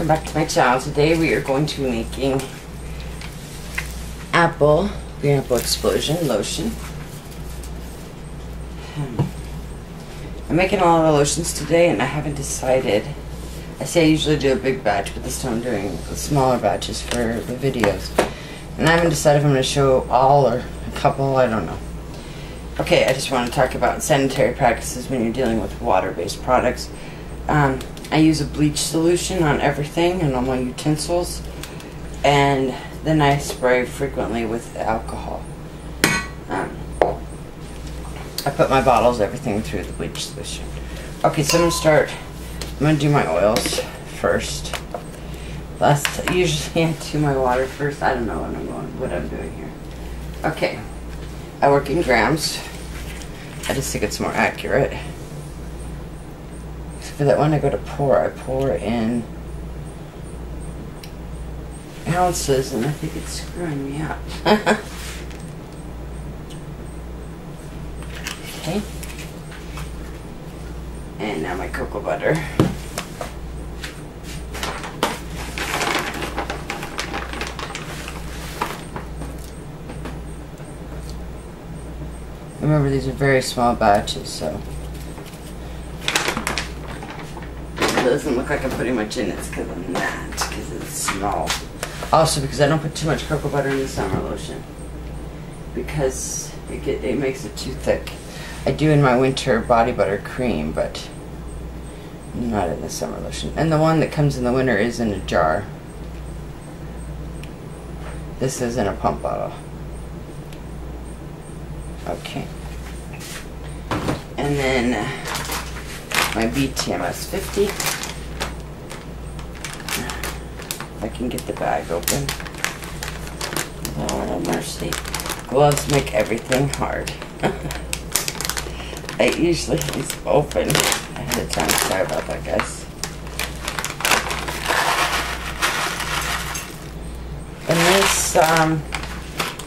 welcome back to my channel. Today we are going to be making green apple explosion lotion. I'm making a lot of lotions today and I haven't decided. I say I usually do a big batch, but this time I'm doing smaller batches for the videos. And I haven't decided if I'm going to show all or a couple, I don't know. Okay, I just want to talk about sanitary practices when you're dealing with water-based products. I use a bleach solution on everything and on my utensils, and then I spray frequently with alcohol. I put my bottles, everything through the bleach solution. Okay, so I'm going to do my oils first. Usually I do my water first. I don't know what I'm doing here. Okay, I work in grams. I just think it's more accurate. So for that one I go to pour, I pour in ounces, and I think it's screwing me up. Okay. And now my cocoa butter. Remember, these are very small batches, so it doesn't look like I'm putting much in. It's because I'm not, because it's small. Also, because I don't put too much cocoa butter in the summer lotion, because it makes it too thick. I do in my winter body butter cream, but not in the summer lotion. And the one that comes in the winter is in a jar. This is in a pump bottle. Okay. And then my BTMS 50. If I can get the bag open. Lord have mercy. Gloves make everything hard. I usually have these open ahead of time. Sorry about that, guys. And this,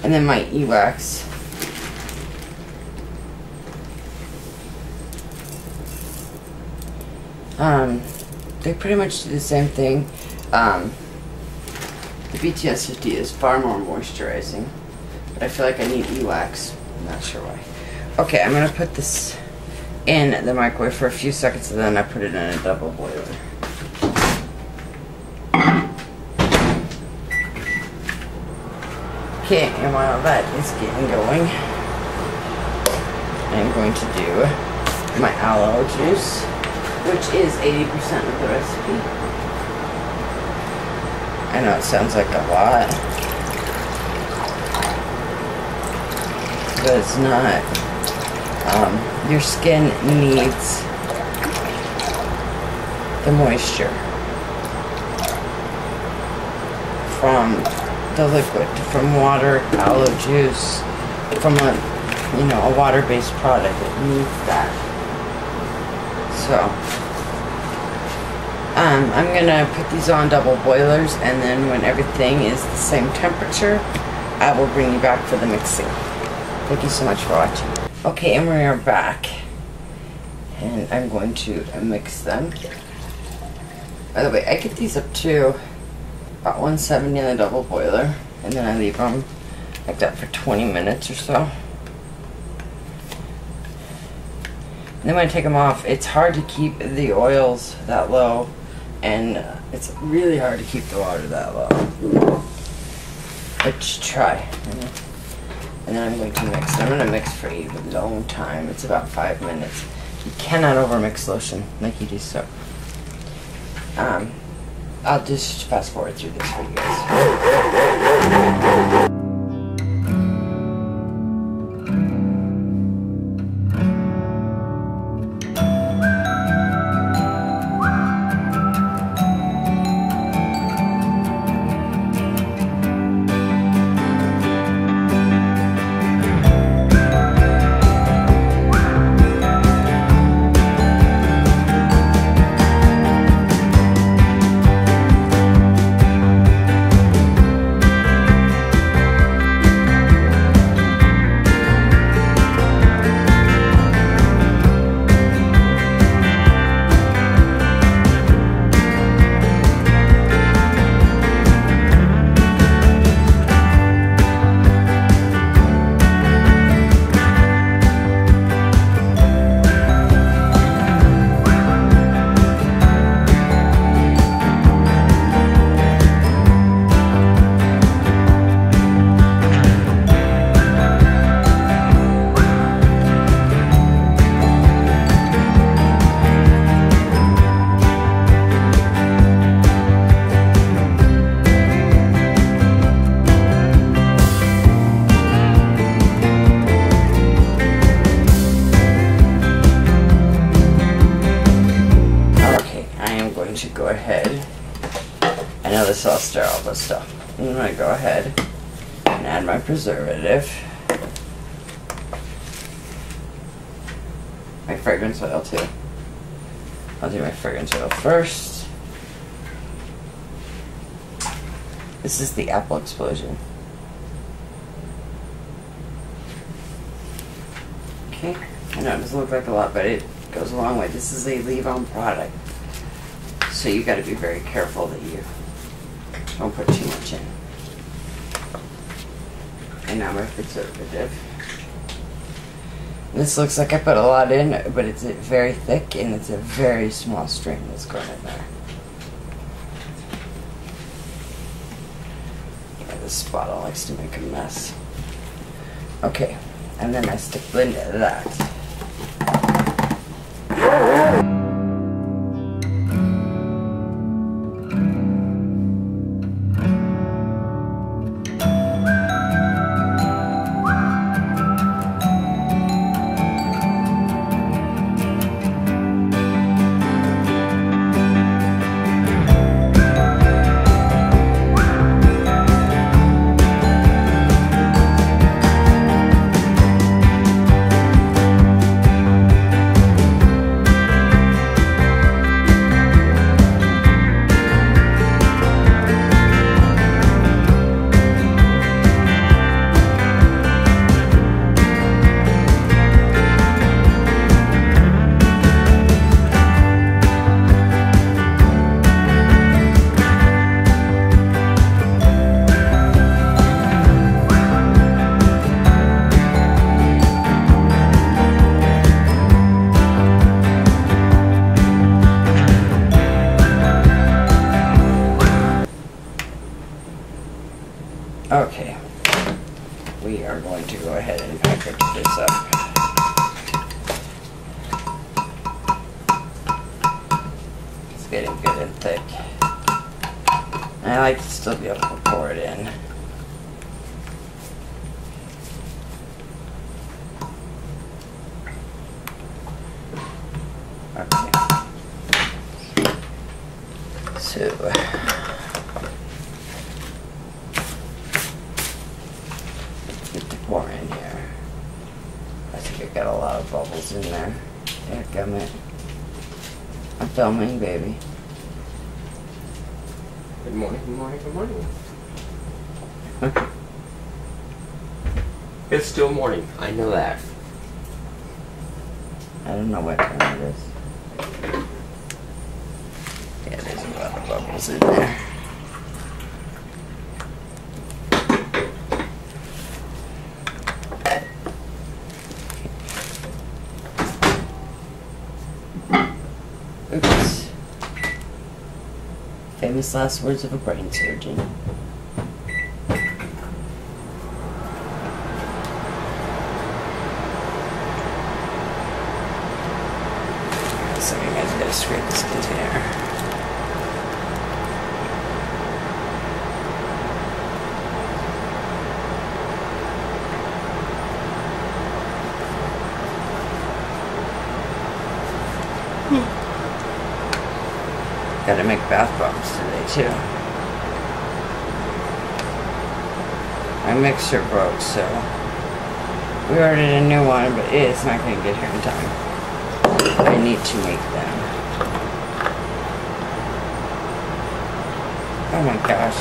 and then my e-wax. They pretty much do the same thing. The BTS 50 is far more moisturizing, but I feel like I need e-wax. I'm not sure why. Okay, I'm going to put this in the microwave for a few seconds, and then I put it in a double boiler. Okay, and while that is getting going, I'm going to do my aloe juice, which is 80% of the recipe. I know it sounds like a lot, but it's not. Your skin needs the moisture from the liquid, from water, aloe juice, from a water-based product. It needs that. So, I'm gonna put these on double boilers, and then when everything is the same temperature, I will bring you back for the mixing. Thank you so much for watching. Okay, and we are back, and I'm going to mix them. By the way, I get these up to about 170 in the double boiler, and then I leave them like that for 20 minutes or so. And then when I take them off, it's hard to keep the oils that low, and it's really hard to keep the water that low. Let's try. And then I'm going to mix. I'm going to mix for a long time. It's about 5 minutes. You cannot overmix lotion like you do soap. I'll just fast forward through this for you guys. so I'll stir all this stuff. I'm going to go ahead and add my preservative. My fragrance oil too. I'll do my fragrance oil first. This is the Apple Explosion. Okay, I know it doesn't look like a lot, but it goes a long way. This is a leave-on product, so you got to be very careful that you don't put too much in. And now my preservative. This looks like I put a lot in, but it's very thick and it's a very small string that's going in there. Yeah, this bottle likes to make a mess. Okay, and then I stick blend that. Okay, we are going to go ahead and package this up. It's getting good and thick. And I like to still be able to pour it in. Okay. So pour in here. I think I got a lot of bubbles in there. Dadgummit. I'm filming, baby. Good morning, good morning, good morning. It's still morning, I know that. I don't know what time it is. Yeah, there's a lot of bubbles in there. Oops. Famous last words of a brain surgeon. So you guys gotta scrape this container. Gotta make bath bombs today too. My mixer broke, so we ordered a new one, but it's not gonna get here in time. I need to make them. Oh my gosh.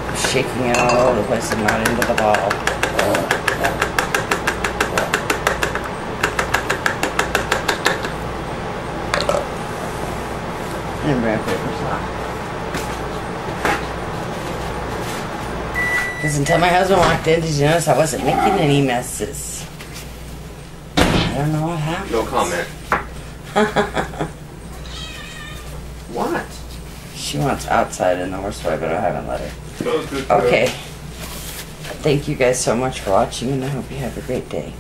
I'm shaking it all over the place and not into the ball. And brown paper sock. Because until my husband walked in, did you notice I wasn't making any messes? I don't know what happened. No comment. What? She wants outside in the worst way, but I haven't let her. Good. Okay. Thank you guys so much for watching, and I hope you have a great day.